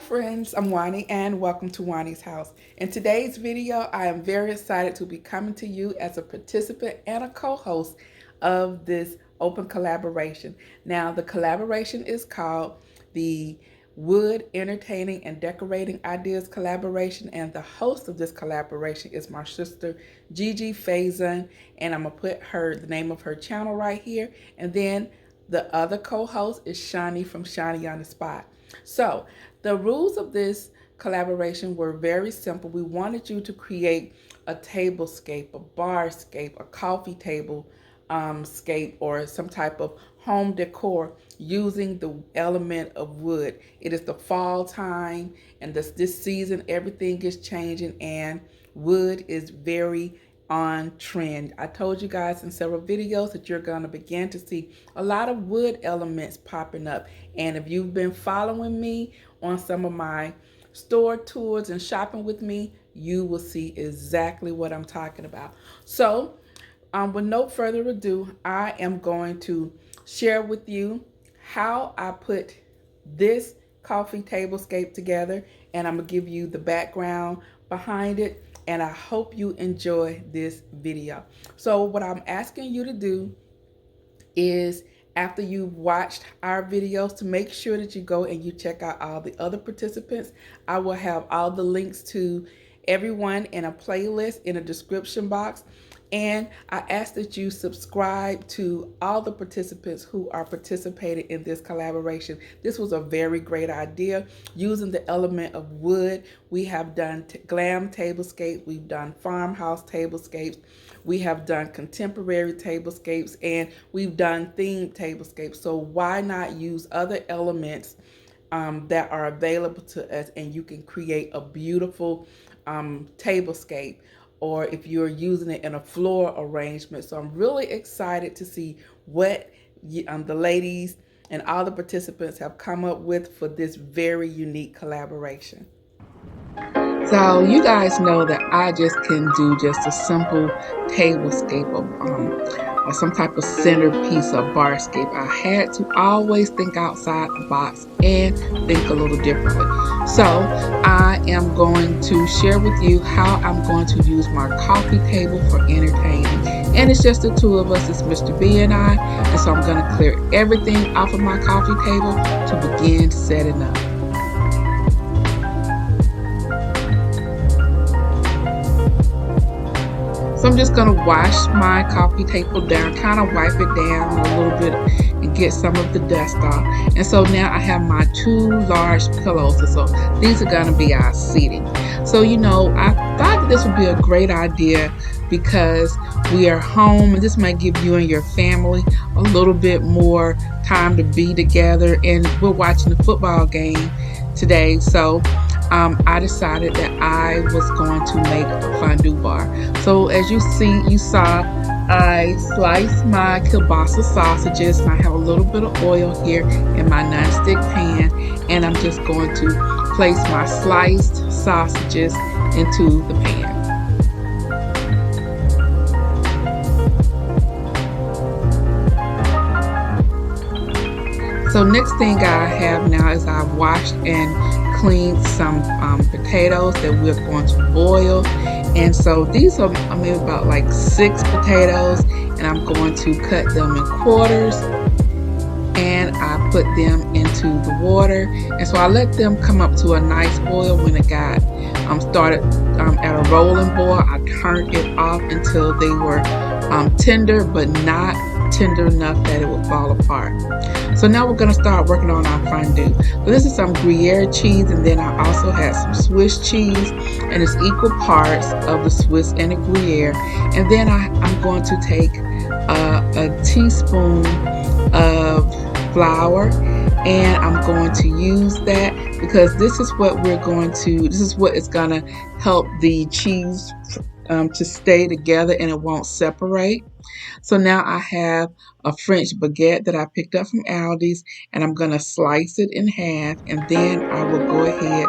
friends, I'm Juani and welcome to Juani's house. In today's video, I am very excited to be coming to you as a participant and a co-host of this open collaboration. Now, the collaboration is called the Wood Entertaining and Decorating Ideas Collaboration, and the host of this collaboration is my sister Gigi Faison, and I'm gonna put the name of her channel right here, and then the other co-host is Shawni from Shawni on the Spot. So the rules of this collaboration were very simple. We wanted you to create a tablescape, a barscape, a coffee table scape, or some type of home decor using the element of wood. It is the fall time, and this season everything is changing, and wood is very on trend. I told you guys in several videos that you're going to begin to see a lot of wood elements popping up. And if you've been following me on some of my store tours and shopping with me, you will see exactly what I'm talking about. So with no further ado, I am going to share with you how I put this coffee tablescape together, and I'm gonna give you the background behind it, and I hope you enjoy this video. So what I'm asking you to do is, after you've watched our videos, to make sure that you go and you check out all the other participants. I will have all the links to everyone in a playlist in a description box. And I ask that you subscribe to all the participants who are participating in this collaboration. This was a very great idea using the element of wood. We have done glam tablescapes, we've done farmhouse tablescapes, we have done contemporary tablescapes, and we've done themed tablescapes. So why not use other elements that are available to us, and you can create a beautiful tablescape, or if you're using it in a floor arrangement. So I'm really excited to see what the ladies and all the participants have come up with for this very unique collaboration. So you guys know that I just can do just a simple tablescape of or some type of centerpiece or barscape. I had to always think outside the box and think a little differently. So I am going to share with you how I'm going to use my coffee table for entertaining. And it's just the two of us, it's Mr. B and I. And so I'm going to clear everything off of my coffee table to begin setting up. So I'm just going to wash my coffee table down, kind of wipe it down a little bit and get some of the dust off. And so now I have my two large pillows. So these are going to be our seating. So, you know, I thought that this would be a great idea because we are home, and this might give you and your family a little bit more time to be together. And we're watching the football game today. So I decided that I was going to make a fondue bar. So as you saw, I sliced my kielbasa sausages, and I have a little bit of oil here in my nonstick pan, and I'm just going to place my sliced sausages into the pan. So next thing I have now is I've washed and cleaned some potatoes that we're going to boil. And so these are maybe about like 6 potatoes, and I'm going to cut them in quarters, and I put them into the water. And so I let them come up to a nice boil. When it got started at a rolling boil, I turned it off until they were tender, but not tender enough that it would fall apart. So now we're going to start working on our fondue. So this is some Gruyere cheese, and then I also had some Swiss cheese, and it's equal parts of the Swiss and the Gruyere. And then I'm going to take a teaspoon of flour, and I'm going to use that because this is what is going to help the cheese to stay together and it won't separate. So now I have a French baguette that I picked up from Aldi's, and I'm going to slice it in half, and then I will go ahead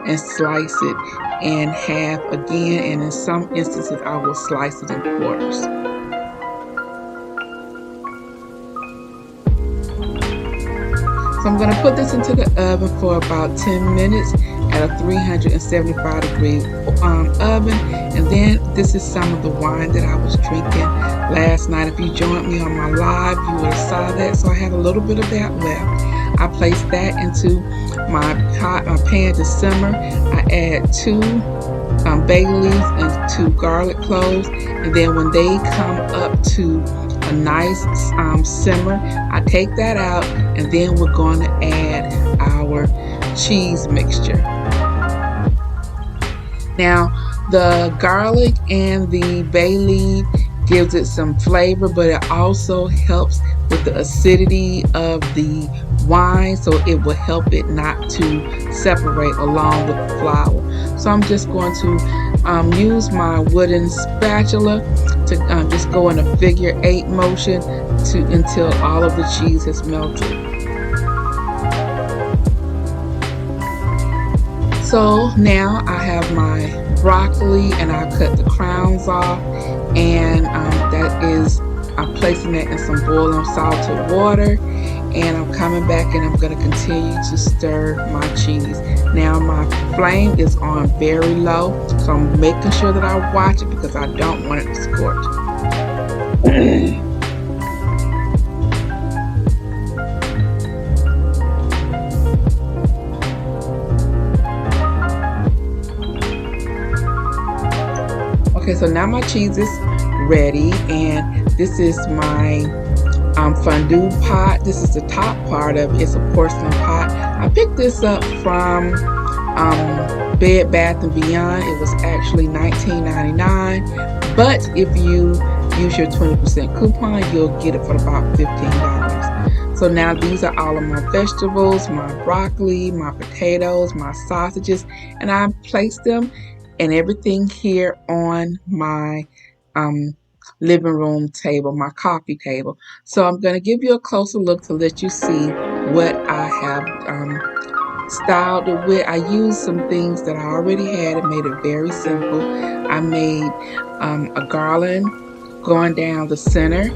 and slice it in half again, and in some instances I will slice it in quarters. So So I'm going to put this into the oven for about 10 minutes at a 375 degree oven. And then this is some of the wine that I was drinking last night. If you joined me on my live, you would have saw that. So I had a little bit of that left. I placed that into my pan to simmer. I add 2 bay leaves and 2 garlic cloves, and then when they come up to a nice simmer, I take that out, and then we're going to add our cheese mixture. Now, the garlic and the bay leaf gives it some flavor, but it also helps with the acidity of the wine, so it will help it not to separate along with the flour. So I'm just going to use my wooden spatula to just go in a figure 8 motion until all of the cheese has melted. So now I have my broccoli and I cut the crowns off, and I'm placing that in some boiling salted water, and I'm coming back and I'm going to continue to stir my cheese. Now my flame is on very low, so I'm making sure that I watch it because I don't want it to scorch. Okay, so now my cheese is ready, and this is my fondue pot. This is the top part of it. It's a porcelain pot. I picked this up from Bed Bath & Beyond. It was actually $19.99, but if you use your 20% coupon, you'll get it for about $15. So now these are all of my vegetables, my broccoli, my potatoes, my sausages, and I placed them and everything here on my living room table, my coffee table. So I'm going to give you a closer look to let you see what I have styled it with. I used some things that I already had and made it very simple. I made a garland going down the center,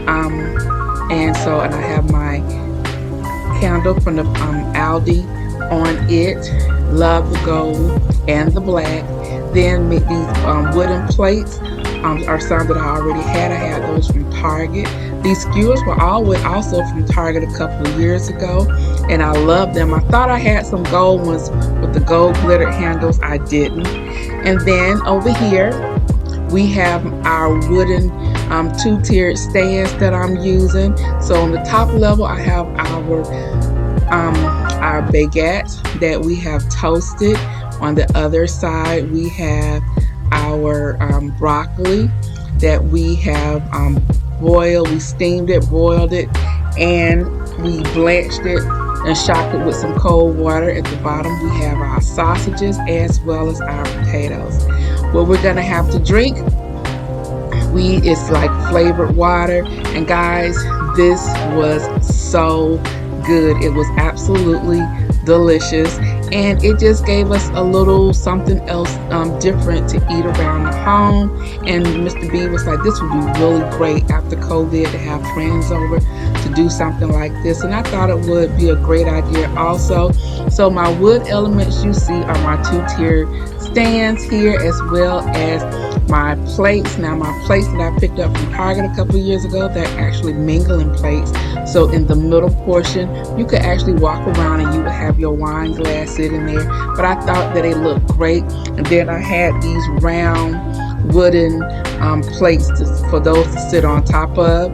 and I have my candle from the Aldi on it. Love the gold and the black. Then make these wooden plates are some that I already had. I had those from Target. These skewers were also from Target a couple of years ago, and I love them. I thought I had some gold ones with the gold glittered handles. I didn't. And then over here we have our wooden 2-tiered stands that I'm using. So on the top level I have our baguette that we have toasted. On the other side we have our broccoli that we have boiled. We steamed it, boiled it, and we blanched it and shocked it with some cold water. At the bottom we have our sausages as well as our potatoes. What we're gonna have to drink, it's like flavored water, and guys, this was so good. It was absolutely delicious, and it just gave us a little something else different to eat around the home. And Mr. B was like, this would be really great after COVID to have friends over to do something like this, and I thought it would be a great idea also. So my wood elements you see are my 2-tiered stands here, as well as my plates. Now my plates that I picked up from Target a couple of years ago, they're actually mingling plates. So in the middle portion you could actually walk around and you would have your wine glass sitting there, but I thought that it looked great. And then I had these round wooden plates for those to sit on top of,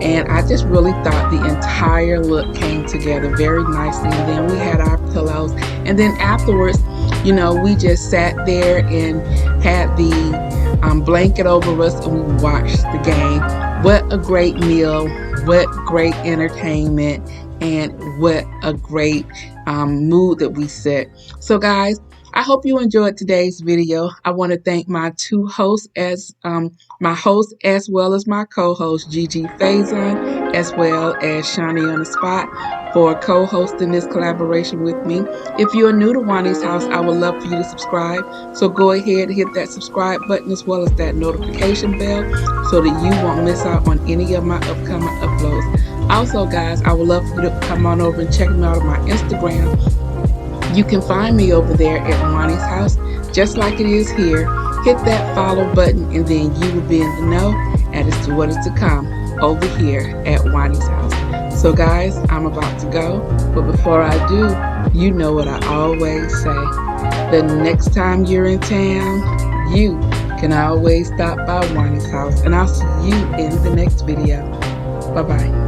and I just really thought the entire look came together very nicely. And then we had our pillows, and then afterwards, you know, we just sat there and had the blanket over us and we watched the game. What a great meal, what great entertainment, and what a great mood that we set. So guys, I hope you enjoyed today's video. I want to thank my two hosts, my host as well as my co-host Gigi Faison, as well as Shawni on the spot, for co-hosting this collaboration with me. If you are new to Juani's house, I would love for you to subscribe. So go ahead and hit that subscribe button as well as that notification bell so that you won't miss out on any of my upcoming uploads. Also, guys, I would love for you to come on over and check me out on my Instagram. You can find me over there at Juani's house, just like it is here. Hit that follow button and then you will be in the know as to what is to come over here at Juani's house. So guys, I'm about to go, but before I do, you know what I always say. The next time you're in town, you can always stop by Juani's house, and I'll see you in the next video. Bye-bye.